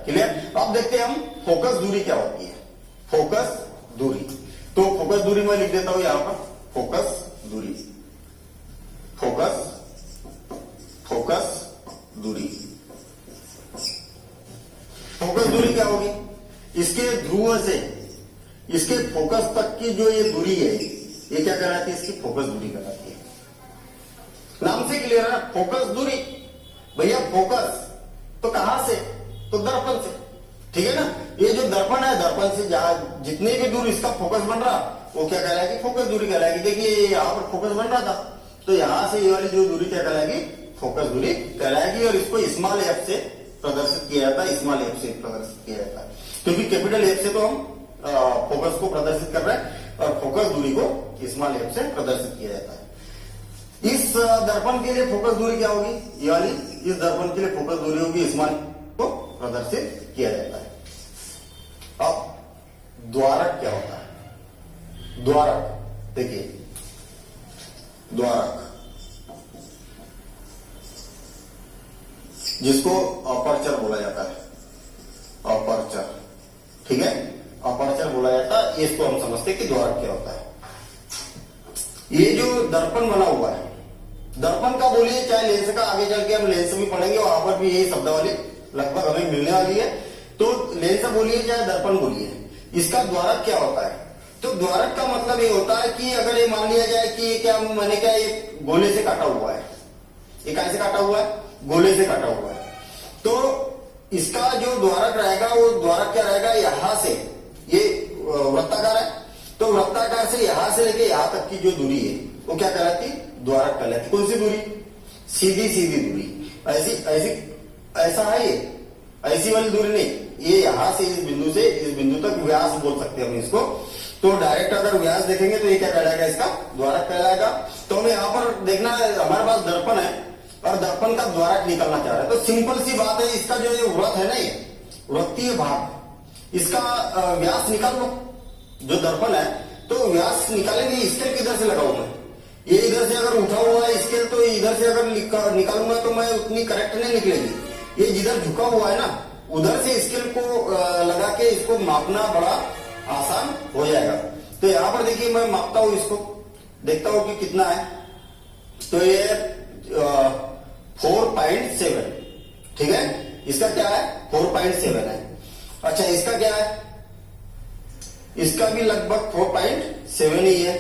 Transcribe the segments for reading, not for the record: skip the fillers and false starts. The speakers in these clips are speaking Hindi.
क्लियर। अब देखते हैं हम फोकस दूरी क्या होती है। फोकस दूरी, तो फोकस दूरी मैं लिख देता हूं यहां पर, फोकस दूरी, फोकस दूरी। फोकस दूरी क्या होगी, इसके ध्रुव से इसके फोकस तक की जो ये दूरी है, ये क्या कहलाती है, इसकी फोकस दूरी कहलाती है। नाम से क्लियर है, फोकस दूरी। भैया फोकस तो कहां से, तो दर्पण से, ठीक है ना। ये जो दर्पण है, दर्पण से जहां जितने भी दूर इसका फोकस बन रहा, वो क्या कहलाएगी, फोकस दूरी कहलाएगी। देखिए यहां पर फोकस बन रहा था, तो यहां से ये वाली जो दूरी क्या कहलाएगी, फोकस दूरी कहलाएगी। और इसको स्मॉल एफ से प्रदर्शित किया जाता है, स्मॉल एफ से प्रदर्शित किया जाता है, क्योंकि कैपिटल एफ से तो हम फोकस को प्रदर्शित कर रहे हैं, और फोकस दूरी को स्मॉल एफ से प्रदर्शित किया जाता है। इस दर्पण के लिए फोकस दूरी क्या होगी, ये वाली, इस दर्पण के लिए फोकस दूरी होगी स्मॉल को प्रदर्शित किया जाता है। अब द्वारक क्या होता है, द्वारक देखिए, द्वारक जिसको अपर्चर बोला जाता है, अपर्चर, ठीक है, अपर्चर बोला जाता है। इसको हम समझते हैं कि द्वारक क्या होता है। ये जो दर्पण बना हुआ है, दर्पण का बोलिए चाहे लेंस का, आगे चल के हम लेंस में पढ़ेंगे, वहां पर भी यही शब्दावली लगभग हमें मिलने वाली है। तो लेंस बोलिए चाहे दर्पण बोलिए, इसका द्वारक क्या होता है। तो द्वारक का मतलब ये होता है कि अगर ये मान लिया जाए कि क्या मैंने क्या ये गोले से काटा हुआ है, ये कैसे काटा हुआ है, गोले से काटा हुआ है, तो इसका जो द्वारक रहेगा वो द्वारक क्या रहेगा, यहां से, ये वृत्ताकार है, तो वृत्ताकार से यहां से लेके यहां तक की जो दूरी है वो क्या कहलाती, द्वारक कहलाती। कौन सी दूरी, सीधी सीधी दूरी, ऐसी ऐसी ऐसा है ये, ऐसी वाली दूरी नहीं, ये यहां से इस बिंदु से इस बिंदु तक व्यास बोल सकते हैं हम इसको। तो डायरेक्ट अगर व्यास देखेंगे तो ये क्या कहलाएगा, इसका द्वारक कहलाएगा। तो हमें यहां पर देखना है, हमारे पास दर्पण है और दर्पण का द्वारक निकालना चाह रहे हैं, तो सिंपल सी बात है, इसका जो ये व्रत है ना, ये वृत्तीय भाग, इसका व्यास निकाल लो। जो दर्पण है तो व्यास निकालेंगे, स्केल किधर से लगाऊं मैं, ये इधर से अगर उठा हुआ है स्केल, तो इधर से अगर निकालूंगा तो मैं उतनी करेक्ट नहीं निकलेगी। ये जिधर झुका हुआ है ना, उधर से स्केल को लगा के इसको मापना बड़ा आसान हो जाएगा। तो यहां पर देखिए मैं मापता हूं इसको, देखता हूं कि कितना है, तो ये 4.7, ठीक है, इसका क्या है 4.7 है। अच्छा इसका क्या है, इसका भी लगभग 4.7 ही है।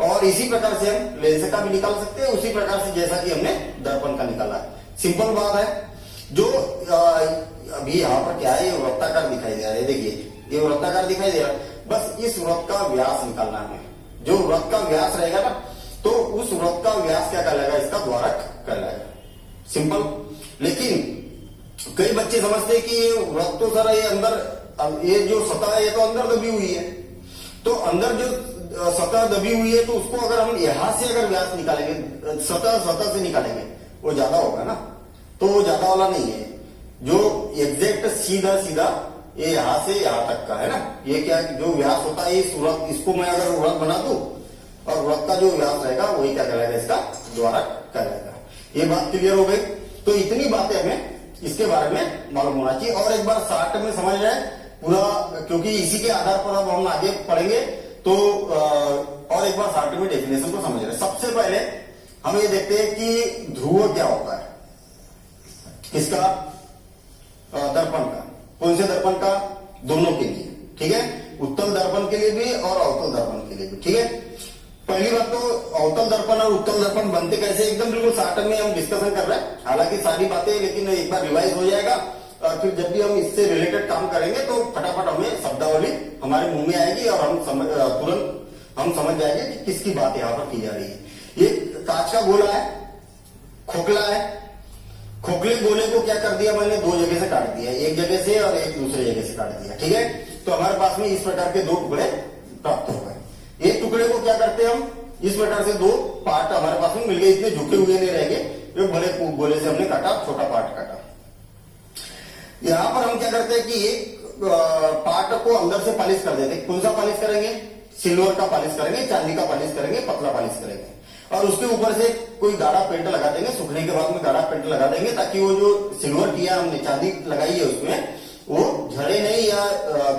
और इसी प्रकार से हम लेंस का भी निकाल सकते हैं, उसी प्रकार से जैसा कि हमने दर्पण का निकाला है। सिंपल बात है। जो अभी यहाँ पर क्या है, ये वृत्ताकार दिखाई दे रहा है, देखिए ये वृत्ताकार दिखाई दे रहा है, बस इस वृत्त का व्यास निकालना है। जो वृत्त का व्यास रहेगा ना, तो उस वृत्त का व्यास क्या कहलाएगा, इसका द्वारक कहलाएगा। सिंपल। लेकिन कई बच्चे समझते हैं कि ये वृत्त तो सर ये अंदर, ये जो सतह है ये तो अंदर दबी हुई है, तो अंदर जो सतह दबी हुई है, तो उसको अगर हम यहां से अगर व्यास निकालेंगे, सतह से निकालेंगे, वो ज्यादा होगा ना, तो वो ज्यादा वाला नहीं है। जो एग्जैक्ट सीधा सीधा ये यहां से यहां तक का है ना, ये क्या जो व्यास होता है, इस वृत्त, इसको मैं अगर वृत्त बना दूं और वृत्त का जो व्यास रहेगा वही क्या कहलाएगा, इसका द्वारक कहलाएगा। ये बात क्लियर हो गई। तो इतनी बातें हमें इसके बारे में मालूम होना चाहिए। और एक बार शॉर्ट में समझ रहे पूरा, क्योंकि इसी के आधार पर अब हम आगे पढ़ेंगे, तो और एक बार शॉर्ट में डेफिनेशन को समझ रहे। सबसे पहले हम ये देखते हैं कि ध्रुव क्या होता है, किसका, दर्पण का। कौन से दर्पण का, दोनों के लिए, ठीक है, उत्तल दर्पण के लिए भी और अवतल दर्पण के लिए भी, ठीक है। पहली बात तो अवतल दर्पण और उत्तल दर्पण बनते कैसे, एकदम बिल्कुल शॉर्ट में हम डिस्कशन कर रहे हैं, हालांकि सारी बातें, लेकिन एक बार रिवाइज हो जाएगा और फिर जब भी हम इससे रिलेटेड काम करेंगे तो फटाफट हमें शब्दावली हमारे मुंह में आएगी और हम तुरंत हम समझ जाएंगे कि किसकी बात यहाँ पर की जा रही है। ये कांच का गोला है, खोखला है, खोखले गोले को क्या कर दिया मैंने, दो जगह से काट दिया, एक जगह से और एक दूसरे जगह से काट दिया, ठीक है। तो हमारे पास में इस प्रकार के दो टुकड़े प्राप्त हो गए। एक टुकड़े को क्या करते हैं हम, इस प्रकार से दो पार्ट हमारे पास में मिल गए, इतने झुके हुए नहीं रह गए, एक बड़े गोले से हमने काटा, छोटा पार्ट काटा। यहां पर हम क्या करते हैं कि एक पार्ट को अंदर से पॉलिश कर देते हैं। कौन सा पॉलिश करेंगे, सिल्वर का पॉलिश करेंगे, चांदी का पॉलिश करेंगे, पतला पॉलिश करेंगे, और उसके ऊपर से कोई गाढ़ा पेंट लगा देंगे। सूखने के बाद में गाढ़ा पेंट लगा देंगे ताकि वो जो सिल्वर किया हमने, चांदी लगाई है उसमें, वो झड़े नहीं या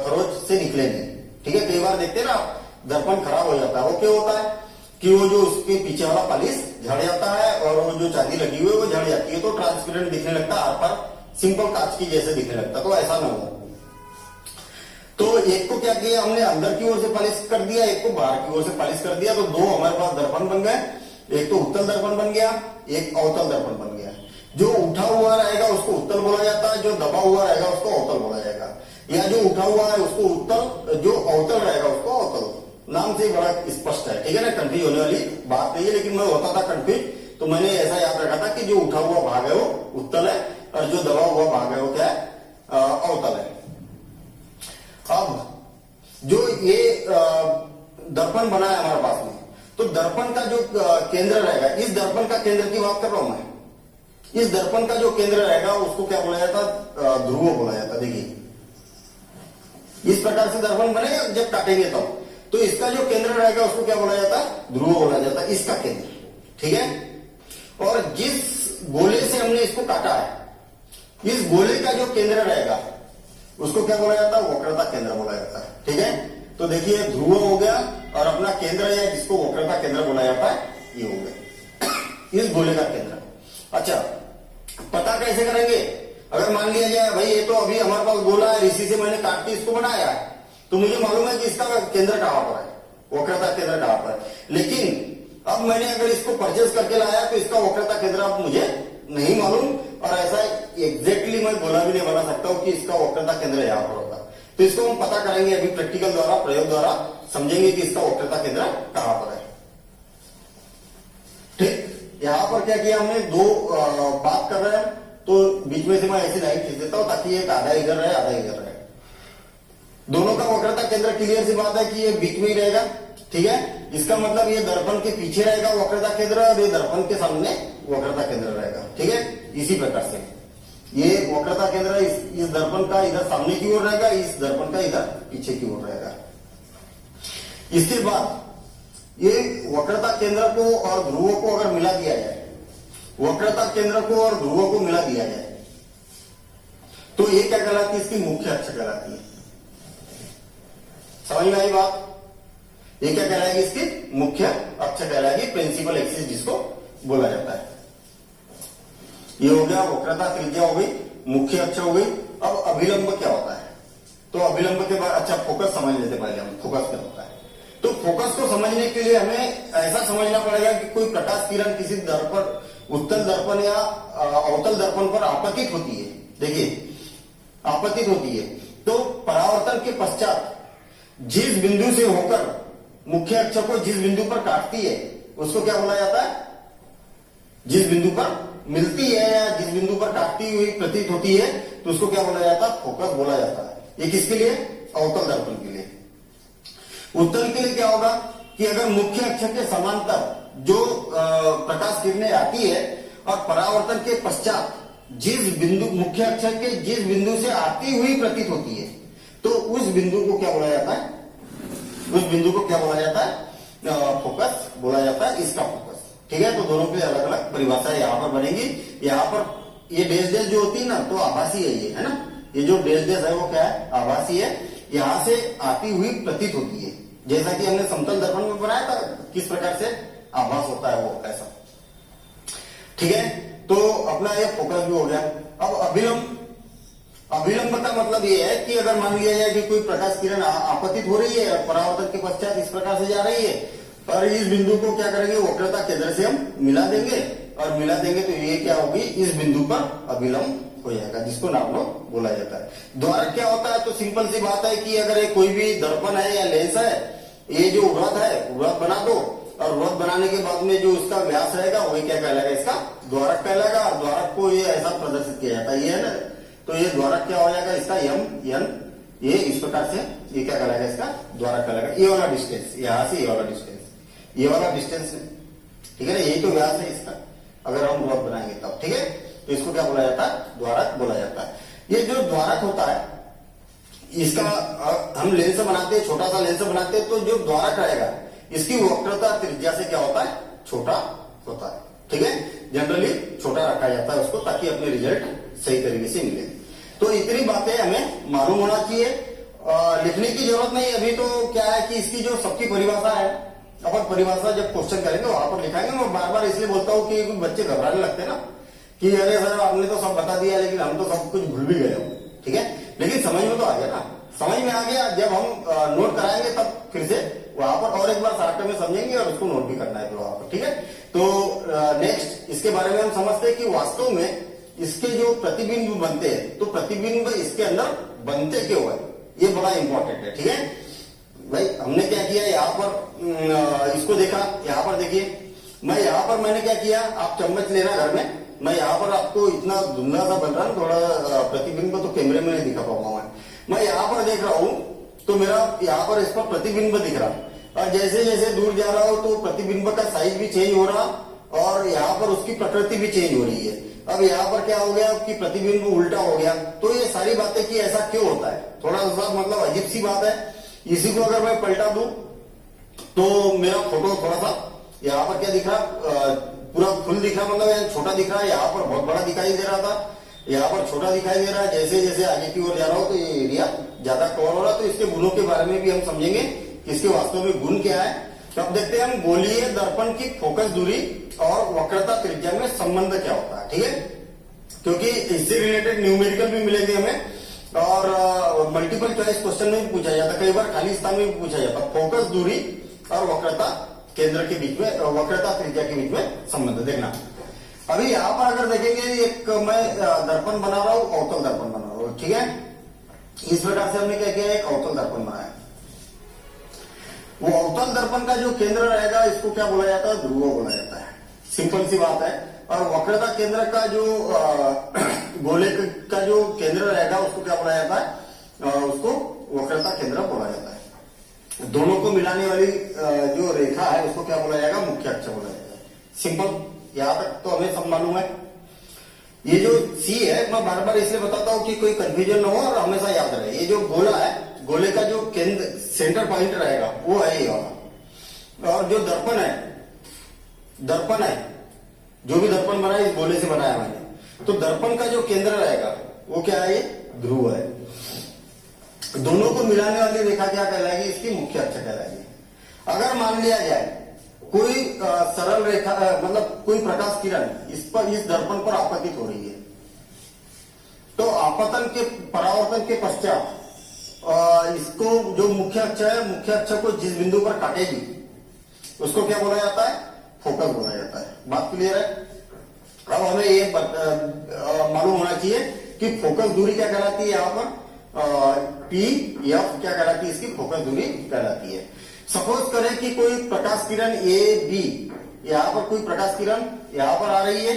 खरोच से निकले नहीं। ठीक है, कई बार देखते हैं ना आप, दर्पण खराब हो जाता है, वो क्या होता है कि वो जो उसके पीछे वाला पॉलिश झड़ जाता है और वो जो चांदी लगी हुई है वो झड़ जाती है, तो ट्रांसपेरेंट दिखने लगता है, आर पार सिंपल कांच की जैसे दिखने लगता है। तो ऐसा ना हो। तो एक को क्या किया हमने, अंदर की ओर से पॉलिश कर दिया, एक को बाहर की ओर से पॉलिश कर दिया, तो दो हमारे पास दर्पण बन गए। एक तो उत्तल दर्पण बन गया, एक अवतल दर्पण बन गया। जो उठा हुआ रहेगा उसको उत्तल बोला जाता है, जो दबा हुआ रहेगा उसको अवतल बोला जाएगा, या जो उठा हुआ है उसको उत्तल, जो अवतल रहेगा उसको अवतल। नाम से बड़ा स्पष्ट है, ठीक है ना, कंफ्यूज होने वाली बात नहीं है। लेकिन मैं होता था कंफ्यूज, तो मैंने ऐसा याद रखा था कि जो उठा हुआ भाग है वो उत्तल है और जो दबा हुआ भाग है वो क्या है, अवतल है। अब जो ये दर्पण बना है हमारे पास में, तो दर्पण का जो केंद्र रहेगा, इस दर्पण का केंद्र की बात कर रहा हूं मैं, इस दर्पण का जो केंद्र रहेगा उसको क्या बोला जाता, ध्रुव बोला जाता। देखिए इस प्रकार से दर्पण बनेगा, जब काटेंगे तब, तो इसका जो केंद्र रहेगा उसको क्या बोला जाता है, ध्रुव बोला जाता है, इसका केंद्र। ठीक है, और जिस गोले से हमने इसको काटा है, इस गोले का जो केंद्र रहेगा उसको क्या बोला जाता है, वक्रता केंद्र बोला जाता है। ठीक है, तो देखिए ध्रुव हो गया और अपना केंद्र या जिसको वक्रता केंद्र बोला जाता है ये हो गया इस गोले का केंद्र। अच्छा, पता कैसे करेंगे? अगर मान लिया जाए भाई ये तो अभी हमारे पास गोला है, इसी से मैंने काट के इसको बनाया है, तो मुझे मालूम है कि इसका केंद्र कहां पर है, वक्रता केंद्र कहां पर है। लेकिन अब मैंने अगर इसको परचेज करके लाया तो इसका वक्रता केंद्र अब मुझे नहीं मालूम, और ऐसा एग्जैक्टली मैं गोला भी नहीं बना सकता हूं कि इसका वक्रता केंद्र यहां पर होगा। तो इसको हम पता करेंगे अभी प्रैक्टिकल द्वारा, प्रयोग द्वारा समझेंगे कि इसका वक्रता केंद्र कहां पर है। ठीक, यहां पर क्या किया हमने, दो बात कर रहे हैं, तो बीच में से मैं ऐसी लाइन खींच देता हूं ताकि एक आधा इधर रहे आधा इधर रहे। दोनों का वक्रता केंद्र क्लियर सी बात है कि ये बीच में ही रहेगा। ठीक है, इसका मतलब ये दर्पण के पीछे रहेगा वक्रता केंद्र और ये दर्पण के सामने वक्रता केंद्र रहेगा। ठीक है, इसी प्रकार से ये वक्रता केंद्र इस दर्पण का इधर सामने की ओर रहेगा, इस दर्पण का इधर पीछे की ओर रहेगा। इसके बाद ये वक्रता केंद्र को और ध्रुवों को अगर मिला दिया जाए, वक्रता केंद्र को और ध्रुवों को मिला दिया जाए, तो ये क्या कहलाती है, इसकी मुख्य अक्ष कहलाती है। समझ में आई बात? ये क्या कहलाएगी, इसकी मुख्य अक्ष कहलाएगी, प्रिंसिपल एक्सिस जिसको बोला जाता है। ये हो गया वक्रता त्रिज्या हो गई, मुख्य अक्ष हो गई। अब अभिलंब क्या होता है, तो अभिलंब के बाद, अच्छा फोकस समझ लेते पहले हम, फोकस क्या होता है। तो फोकस को समझने के लिए हमें ऐसा समझना पड़ेगा कि कोई प्रकाश किरण किसी दर्पण, उत्तल दर्पण या अवतल दर्पण पर आपतित होती है। देखिए आपतित होती है, तो परावर्तन के पश्चात जिस बिंदु से होकर मुख्य अक्ष को जिस बिंदु पर काटती है उसको क्या बोला जाता है, जिस बिंदु पर मिलती है या जिस बिंदु पर काटती हुई प्रतीत होती है तो उसको क्या बोला जाता है, फोकस बोला जाता है। ये किसके लिए, अवतल दर्पण के लिए। उत्तल के लिए क्या होगा कि अगर मुख्य अक्ष के समांतर जो प्रकाश किरणें आती है और परावर्तन के पश्चात जिस बिंदु, मुख्य अक्ष के जिस बिंदु से आती हुई प्रतीत होती है, तो उस बिंदु को क्या बोला जाता है, उस बिंदु को क्या बोला जाता है, फोकस बोला जाता है, इसका फोकस। ठीक है, तो दोनों के अलग अलग परिभाषाएं यहां पर बनेगी। यहां पर ये डैश डैश जो होती है ना, तो आभासी है ये, है ना, ये जो डैश डैश है वो क्या है, आभासी है, यहां से आती हुई प्रतीत होती है। जैसा कि हमने समतल दर्पण में बनाया था किस प्रकार से आभास होता है वो ऐसा। ठीक है, तो अपना ये फोकस भी हो गया। अब अभिलंब, अभिलंब का मतलब ये है कि अगर मान लिया जाए कि कोई प्रकाश किरण आपतित हो रही है, परावर्तन के पश्चात इस प्रकार से जा रही है, और इस बिंदु को क्या करेंगे, वक्रता केंद्र से हम मिला देंगे, और मिला देंगे तो ये क्या होगी, इस बिंदु पर अभिलंब हो जाएगा, जिसको नापनो बोला जाता है। द्वारक क्या होता है, तो सिंपल सी बात है कि अगर कोई भी दर्पण है या लेंस है, ये जो वृत्त है वृत्त बना दो, और वृत्त बनाने के बाद में जो उसका व्यास रहेगा वही क्या कहलाएगा, इसका द्वारक कहलाएगा। और द्वारक को ये ऐसा प्रदर्शित किया जाता है, ये है ना, तो ये द्वारक क्या हो जाएगा, इसका यम यन, ये इस प्रकार से ये क्या कहलाएगा, इसका द्वारक कहलाएगा। ये वाला डिस्टेंस, यहां से ये वाला डिस्टेंस, ये वाला डिस्टेंस, ठीक है ना, यही तो व्यास है इसका, अगर हम वृत्त बनाएंगे तब। ठीक है, तो इसको क्या बोला जाता है, द्वारक बोला जाता है। ये जो द्वारक होता है, इसका हम लेंस बनाते हैं, छोटा सा लेंस बनाते हैं, तो जो द्वारक रहेगा इसकी वक्रता त्रिज्या से क्या होता है, छोटा होता है। ठीक है, जनरली छोटा रखा जाता है उसको, ताकि अपने रिजल्ट सही तरीके से मिले। तो इतनी बातें हमें मालूम होना चाहिए। लिखने की जरूरत नहीं। अभी तो क्या है कि इसकी जो सबकी परिभाषा है, अपन परिभाषा जब क्वेश्चन करेंगे वहां पर लिखाएंगे। मैं बार बार इसलिए बोलता हूँ कि बच्चे घबराने लगते हैं ना कि अरे सर आपने तो सब बता दिया लेकिन हम तो सब कुछ भूल भी गए हो। ठीक है, लेकिन समझ में तो आ गया ना। समझ में आ गया, जब हम नोट कराएंगे तब फिर से वहां पर और एक बार शॉर्ट में समझेंगे और उसको नोट भी करना है वहां पर। ठीक है, तो नेक्स्ट इसके बारे में हम समझते हैं कि वास्तव में इसके जो प्रतिबिंब बनते हैं, तो प्रतिबिंब इसके अंदर बनते क्यों है, ये बड़ा इंपॉर्टेंट है। ठीक है भाई, हमने क्या किया यहाँ पर, इसको देखा, यहाँ पर देखिए मैं यहाँ पर मैंने क्या किया, आप चम्मच लेना घर में, मैं यहाँ पर आपको इतना धुंधला सा बन रहा है थोड़ा प्रतिबिंब, तो कैमरे में नहीं दिखा पाऊंगा मैं यहाँ पर देख रहा हूँ तो मेरा यहाँ पर इस पर प्रतिबिंब दिख रहा, और जैसे जैसे दूर जा रहा हो तो प्रतिबिंब का साइज भी चेंज हो रहा और यहाँ पर उसकी प्रकृति भी चेंज हो रही है। अब यहाँ पर क्या हो गया कि प्रतिबिंब उल्टा हो गया। तो ये सारी बातें कि ऐसा क्यों होता है, थोड़ा सा मतलब अजीब सी बात है। इसी को अगर मैं पलटा दूं तो मेरा फोटो थोड़ा सा यहाँ पर क्या दिख रहा, पूरा फुल दिख रहा, मतलब यहाँ छोटा दिख रहा है, यहाँ पर बहुत बड़ा दिखाई दे रहा था, यहाँ पर छोटा दिखाई दे रहा है। जैसे जैसे आगे की ओर जा रहा हो तो ये एरिया ज्यादा कवर हो रहा है। तो इसके गुणों के बारे में भी हम समझेंगे कि इसके वास्तव में गुण क्या है। अब देखते हैं हम गोलीय दर्पण की फोकस दूरी और वक्रता त्रिज्या में संबंध क्या होता है। ठीक है, क्योंकि इससे रिलेटेड न्यूमेरिकल भी मिलेंगे हमें और मल्टीपल चॉइस क्वेश्चन में भी पूछा जाता, कई बार खाली स्थान में भी पूछा जाता। फोकस दूरी और वक्रता केंद्र के बीच में, वक्रता त्रिज्या के बीच में संबंध देखना। अभी यहाँ पर अगर देखेंगे, एक मैं दर्पण बना रहा हूं, अवतल दर्पण बना रहा हूं। ठीक है, इस प्रकार से हमने क्या किया, एक अवतल दर्पण बनाया। वो अवतल दर्पण का जो केंद्र रहेगा इसको क्या बोला जाता है, ध्रुव बोला जाता है। सिंपल सी बात है। और वक्रता केंद्र का जो गोले का जो केंद्र रहेगा उसको क्या बोला जाता है, उसको वक्रता केंद्र बोला जाता है। दोनों को मिलाने वाली जो रेखा है उसको क्या बोला जाएगा, मुख्य अक्ष बोला जाएगा। सिंपल, यहां तक तो हमें सब मालूम है। ये जो सी है, मैं बार बार इसलिए बताता हूं कि कोई कंफ्यूजन ना हो और हमेशा याद रहे। ये जो गोला है, गोले का जो केंद्र सेंटर पॉइंट रहेगा वो है ये वाला। और जो दर्पण है, जो भी दर्पण बना है इस गोले से बनाया मैंने, तो दर्पण का जो केंद्र रहेगा वो क्या है, ये ध्रुव है। दोनों को मिलाने वाली रेखा क्या कहलाएगी, इसकी मुख्य अक्ष कहलाएगी। अगर मान लिया जाए कोई सरल रेखा, मतलब कोई प्रकाश किरण इस दर्पण पर आपतित हो रही है, तो आपतन के परावर्तन के पश्चात इसको जो मुख्य अक्ष है, मुख्य अक्ष को जिस बिंदु पर काटेगी उसको क्या बोला जाता है, फोकस बोला जाता है। बात क्लियर है। अब हमें ये मालूम होना चाहिए कि फोकस दूरी क्या कहलाती है, यहाँ पर पी एफ क्या कहलाती है, इसकी फोकस दूरी कहलाती है। सपोज करें कि कोई प्रकाश किरण ए बी, यहाँ पर कोई प्रकाश किरण यहाँ पर आ रही है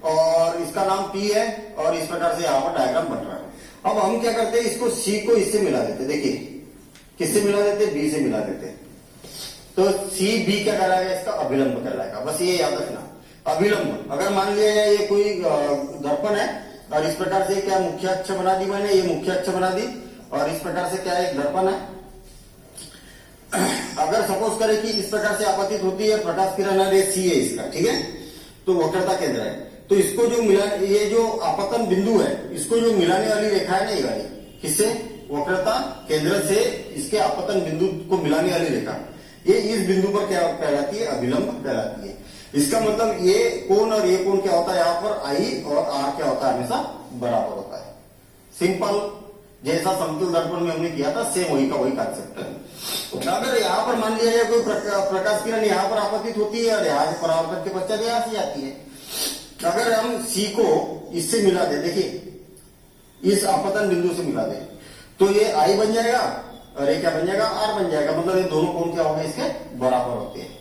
और इसका नाम पी है और इस प्रकार से यहाँ पर डायग्राम बन रहा है। अब हम क्या करते हैं, इसको सी को इससे मिला देते। देखिए किससे मिला देते, बी से मिला देते। तो सी बी क्या कहलाएगा, इसका अभिलंब कहलाएगा। बस ये याद रखना, अभिलंब। अगर मान लिया जाए ये कोई दर्पण है और इस प्रकार से क्या मुख्य अक्ष बना दी मैंने, ये मुख्य अक्ष बना दी और इस प्रकार से क्या एक दर्पण है। अगर सपोज करें कि इस प्रकार से आपतित होती है प्रकाश किरण, है सी है इसका, ठीक है, तो वक्रता केंद्र है। तो इसको जो मिला, ये जो आपतन बिंदु है, इसको जो मिलाने वाली रेखा है ना, ये वाली, किससे, वक्रता केंद्र से इसके आपतन बिंदु को मिलाने वाली रेखा, ये इस बिंदु पर क्या कहलाती है, अभिलंब कहलाती है। इसका मतलब ये कोण और ये कोण क्या होता है, यहाँ पर आई और आर क्या होता है, हमेशा बराबर होता है। सिंपल, जैसा समतल दर्पण में हमने किया था, सेम वही का वही कॉन्सेप्ट है। अगर यहाँ पर मान लिया जाए कोई प्रकाश किरण यहाँ पर आपतित होती है और यहाँ से परावर्तन के पश्चात यहाँ से जाती है। अगर हम सी को इससे मिला दे, देखिए इस आपतन बिंदु से मिला दे, तो ये आई बन जाएगा और ये क्या बन जाएगा, आर बन जाएगा। मतलब ये दोनों कोण क्या होंगे, इसके बराबर होते हैं।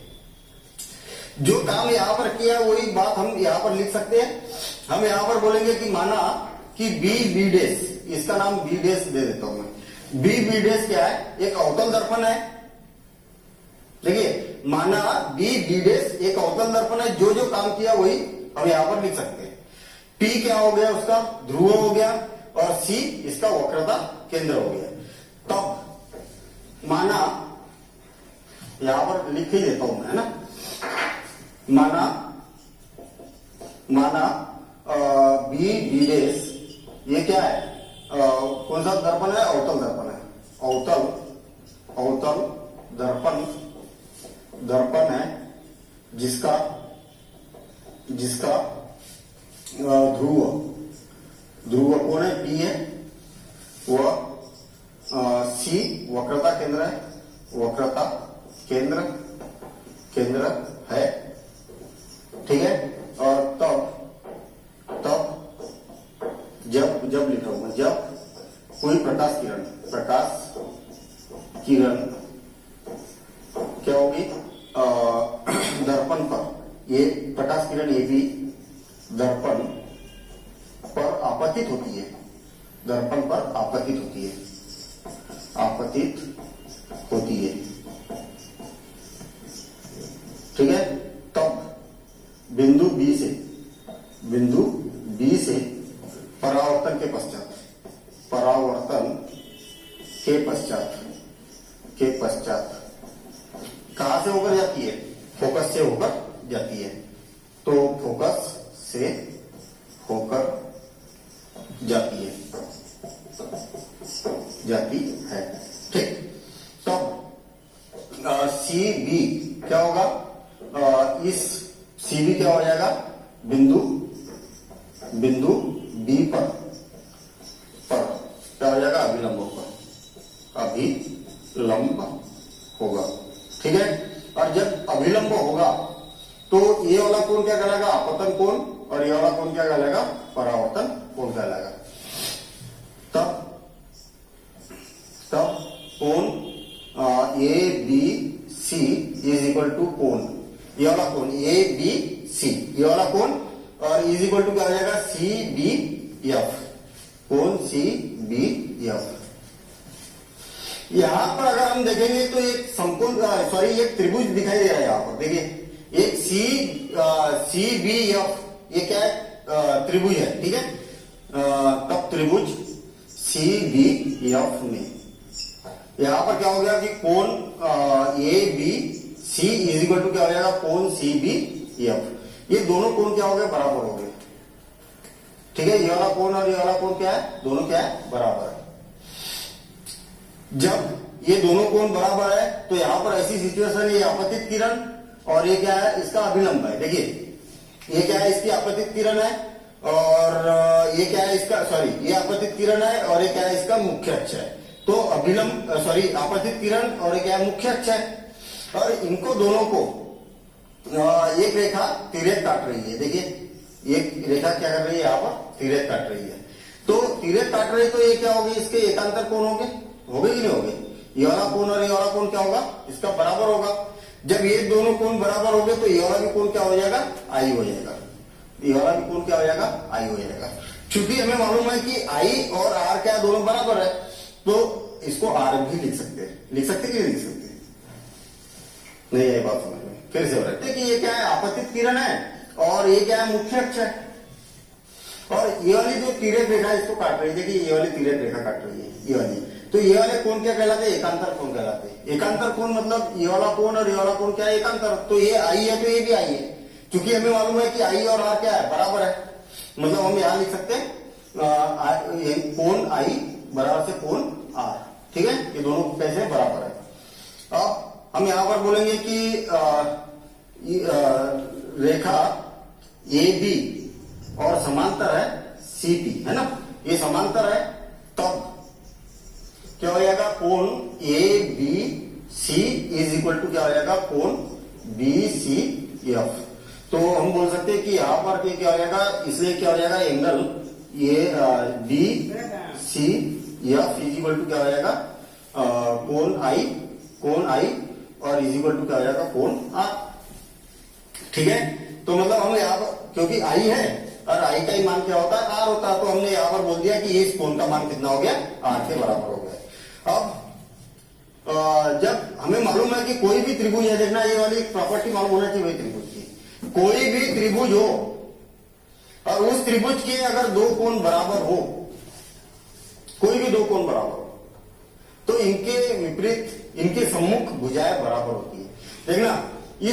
जो काम यहाँ पर किया वही बात हम यहाँ पर लिख सकते हैं। हम यहाँ पर बोलेंगे कि माना कि बी बी डैश, इसका नाम बी डैश दे देता हूं मैं। बी बी डैश क्या है, एक अवतल दर्पण है। देखिए माना बी बी डैश एक अवतल दर्पण है, जो जो काम किया वही हम यहाँ पर लिख सकते हैं। पी क्या हो गया, उसका ध्रुव हो गया और सी इसका वक्रता केंद्र हो गया। तब माना यहां पर लिख ही देता हूं मैं, है ना, माना बी बी डैश ये क्या है, कौन सा दर्पण है? अवतल दर्पण है। अवतल दर्पण है जिसका ध्रुव कोण है P है, वह C वक्रता केंद्र है, वक्रता केंद्र है, ठीक है। और तब जब लिखा हूं मैं, जब कोई प्रकाश किरण क्या होगी दर्पण पर, ये प्रकाश किरण ये भी दर्पण पर आपतित होती है, ठीक है। तब बिंदु B से परावर्तन के पश्चात कहां से होकर जाती है? फोकस से होकर जाती है। तो फोकस से होकर जाती है, ठीक। तब CB क्या होगा? इस CB क्या हो जाएगा? बिंदु B पर क्या हो जाएगा? अभिलंब होगा, ठीक है। और जब अभिलंब होगा तो ये वाला कोण क्या कहलाएगा? आपतन कोण, और ये वाला कोण क्या कहलाएगा? परावर्तन कोण कहलाएगा। तब कोण ABC इज इक्वल टू कोण, ये वाला कोण ABC, ये वाला कोण, और इज इक्वल टू क्या हो जाएगा? CBF, कोण CBF। यहां पर अगर हम देखेंगे तो एक समकोण एक त्रिभुज दिखाई दे रहा है। यहां पर देखिए एक CBF, ये क्या है? त्रिभुज है, ठीक है। तब त्रिभुज CBF में यहां पर क्या हो गया कि कोण ABC इज इक्वल टू क्या हो जाएगा? कोण CBF। ये दोनों कोण क्या हो गए? बराबर हो गए, ठीक है। ये वाला कोण और ये वाला कोण क्या है? दोनों क्या है? बराबर है। जब ये दोनों कोण बराबर है तो यहां पर ऐसी सिचुएशन है, ये आपतित किरण और ये क्या है? इसका अभिलंब है। देखिए ये क्या है? इसकी आपतित किरण है, और ये क्या है? इसका ये आपतित किरण है, और ये क्या है? इसका मुख्य अक्ष है। तो आपतित किरण और ये क्या है? मुख्य अक्ष है। और इनको दोनों को एक रेखा तिर्यक काट रही है। देखिए एक रेखा क्या कर रही है? यहाँ पर तिर्यक काट रही है। तो तिर्यक काट रही, तो ये क्या होगी? इसके एकांतर कोण होंगे कि नहीं होंगे? ये वाला कोण और ये वाला कोण क्या होगा? इसका बराबर होगा। जब ये दोनों कोण बराबर होंगे तो ये वाला भी कोण क्या हो जाएगा? I हो जाएगा। ये वाला भी कोण क्या हो जाएगा? I हो जाएगा। क्योंकि हमें मालूम है कि I और R क्या दोनों बराबर है, तो इसको R भी लिख सकते कि नहीं लिख सकते? नहीं, यही बात समझ में फिर से रखते कि ये क्या है? आपतित किरण है, और ये क्या है? मुख्य अक्ष है। और ये वाली जो तिर्यक रेखा इसको काट रही है, देखिए ये वाली तिर्यक रेखा काट रही है, ये वाली। तो ये वाले कोण क्या कहलाते हैं? एकांतर कोण कहलाते हैं। एकांतर कोण मतलब ये वाला कोण और ये वाला कोण क्या है? एकांतर। तो ये I है तो ये भी I है, क्योंकि हमें मालूम है कि I और R क्या है? बराबर है। मतलब हम यहां लिख सकते हैं कोण I बराबर से कोण R, ठीक है। ये दोनों कैसे बराबर है? अब हम यहां पर बोलेंगे कि रेखा AB और समांतर है CP, है ना? ये समांतर है, तब क्या हो जाएगा? कोण ABC इज इक्वल टू क्या हो जाएगा? कोण BCF। तो हम बोल सकते हैं कि यहां पर क्या हो जाएगा? इसलिए क्या हो जाएगा? एंगल ये BCF इज इक्वल टू क्या हो जाएगा? कोण I और इज इक्वल टू क्या हो जाएगा? कोण R, ठीक है। तो मतलब हम यहाँ पर क्योंकि I है और I का ही मान क्या होता है? R होता है। तो हमने यहाँ पर बोल दिया कि इस कोण का मान कितना हो गया? R के बराबर हो गया। अब जब हमें मालूम है कि कोई भी त्रिभुज है, देखना ये वाली प्रॉपर्टी मालूम होना चाहिए वही त्रिभुज की। कोई भी त्रिभुज हो और उस त्रिभुज के अगर दो कोण बराबर हो, कोई भी दो कोण बराबर हो, तो इनके विपरीत, इनके सम्मुख भुजाएं बराबर होती है। देखना ये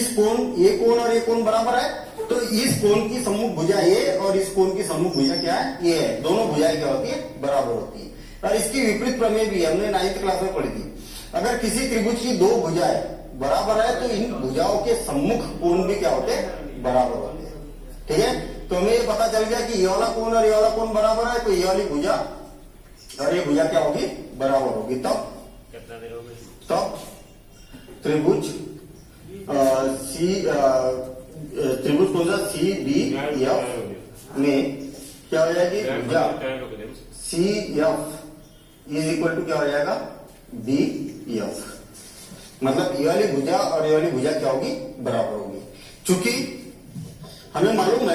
कोण और ये कोण बराबर है, तो इस कोण की सम्मुख भुजा ये और इस कोण की सम्मुख भुजा क्या है? ये है। दोनों भुजाएं क्या होती है? बराबर होती है। और इसकी विपरीत प्रमेय भी हमने 9th क्लास में पढ़ी थी। अगर किसी त्रिभुज की दो भुजाएं बराबर है तो इन भुजाओं के सम्मुख कोण भी क्या होते हैं, बराबर होते हैं। ठीक है, तो हमें ये पता चल गया कि ये वाला कोण और ये वाला कोण बराबर है, तो ये वाली भुजा और ये भुजा क्या होगी, बराबर होगी। तब कितना देर हो गई? तब त्रिभुज त्रिभुज कौन सा, सी बी एफ में क्या हो जाएगी, भुजा C F is equal to क्या हो जाएगा, बी एफ। मतलब ये वाली भुजा और ये वाली भुजा क्या होगी, बराबर होगी। चूंकि हमें मालूम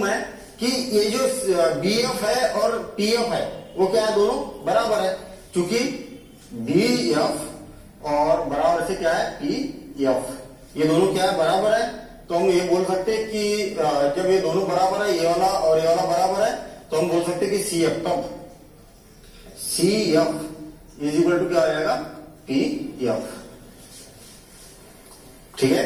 है कि ये जो बी एफ है और पी एफ है वो क्या है, दोनों बराबर है। चूंकि बी एफ और बराबर से क्या है, पी एफ, ये दोनों क्या है, बराबर है। तो हम ये बोल सकते हैं कि जब ये दोनों बराबर है, ये वाला और ये वाला बराबर है, तो हम बोल सकते हैं कि सी एफ, तब C F is equal to क्या हो जाएगा, पी एफ। ठीक है,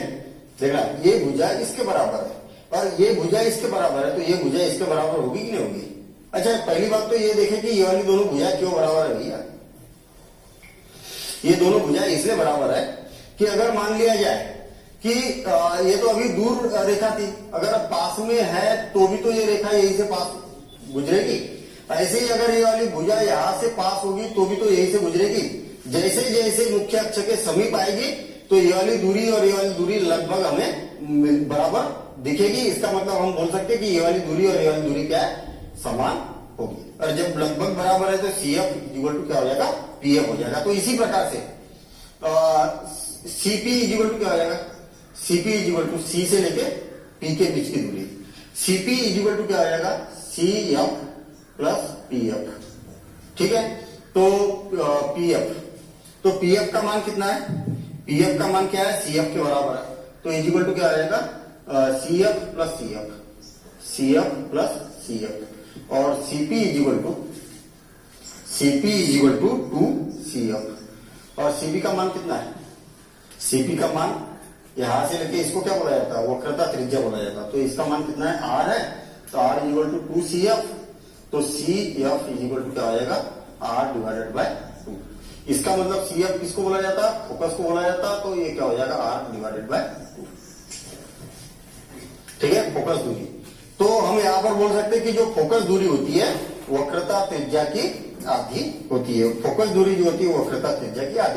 देखना ये भुजा इसके बराबर है और ये भुजा इसके बराबर है, तो ये भुजा इसके बराबर होगी कि नहीं होगी। अच्छा, पहली बात तो ये देखें कि ये वाली दोनों भुजा क्यों बराबर है भैया। ये दोनों भुजा इसलिए बराबर है कि अगर मान लिया जाए कि ये तो अभी दूर रेखा थी, अगर अब पास में है तो भी तो ये रेखा यही से पास गुजरेगी। ऐसे ही अगर ये वाली भुजा यहां से पास होगी तो भी तो यही से गुजरेगी। जैसे जैसे मुख्य अक्ष के समीप आएगी तो ये वाली दूरी और ये वाली दूरी लगभग हमें बराबर दिखेगी। इसका मतलब हम बोल सकते हैं कि ये वाली दूरी और ये वाली दूरी क्या है, समान होगी। और जब लगभग बराबर है तो सी एफ इक्वल टू क्या हो जाएगा, पी एफ हो जाएगा। तो इसी प्रकार से सीपी इक्वल टू क्या हो जाएगा, सीपी इक्वल टू सी से लेके पी के बीच की दूरी, सीपी इक्वल टू क्या हो जाएगा, C F plus P F. ठीक है, तो पी एफ, तो पी एफ का मान कितना है, पी एफ का मान क्या है, सी एफ के बराबर है। तो इक्वल टू क्या आ जाएगा, C F plus C F, C F plus C F. और CP equal to 2 C F. और सीपी का मान कितना है, सीपी का मान यहां से लेके इसको क्या बोला जाता है, वक्रता त्रिज्या बोला जाता है। तो इसका मान कितना है, आर है, तो R equal to 2 C F. तो सी एफ इक्वल टू क्या आ जाएगा, आर डिवाइडेड बाय 2। इसका मतलब सी एफ किसको बोला जाता है, फोकस को बोला जाता है। तो ये क्या हो जाएगा, आर डिवाइडेड बाय 2। ठीक है, फोकस दूरी। तो हम यहां पर बोल सकते हैं कि जो फोकस दूरी होती है वक्रता त्रिज्या की आधी होती है। फोकस दूरी जो होती है वक्रता त्रिज्या की आधी